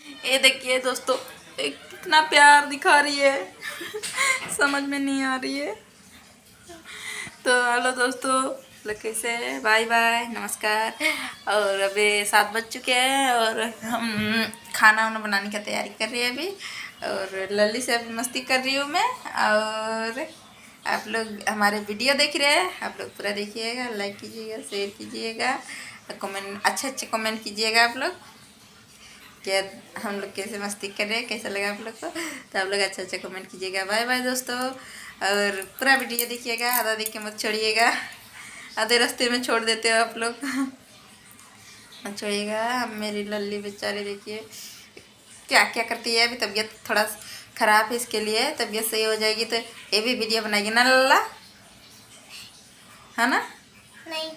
ये देखिए दोस्तों, एक कितना प्यार दिखा रही है। समझ में नहीं आ रही है। तो हेलो दोस्तों, लोग कैसे हैं? बाय बाय, नमस्कार। और अभी 7 बज चुके हैं और हम खाना वाना बनाने की तैयारी कर रहे हैं अभी। और लल्ली से अभी मस्ती कर रही हूँ मैं। और आप लोग हमारे वीडियो देख रहे हैं, आप लोग पूरा देखिएगा, लाइक कीजिएगा, शेयर कीजिएगा, कमेंट अच्छे अच्छे कमेंट कीजिएगा आप लोग। क्या हम लोग कैसे मस्ती कर रहे हैं, कैसा लगा आप लोग को, तो आप लोग अच्छा अच्छा कमेंट कीजिएगा। बाय बाय दोस्तों। और पूरा वीडियो देखिएगा, आधा देख के मत छोड़िएगा, आधे रास्ते में छोड़ देते हो आप लोग। मत छोड़िएगा। मेरी लल्ली बेचारी देखिए क्या क्या करती है। अभी तबीयत थोड़ा ख़राब है, इसके लिए तबीयत सही हो जाएगी तो ये भी वीडियो बनाएगी ना लल्ला, है ना? नहीं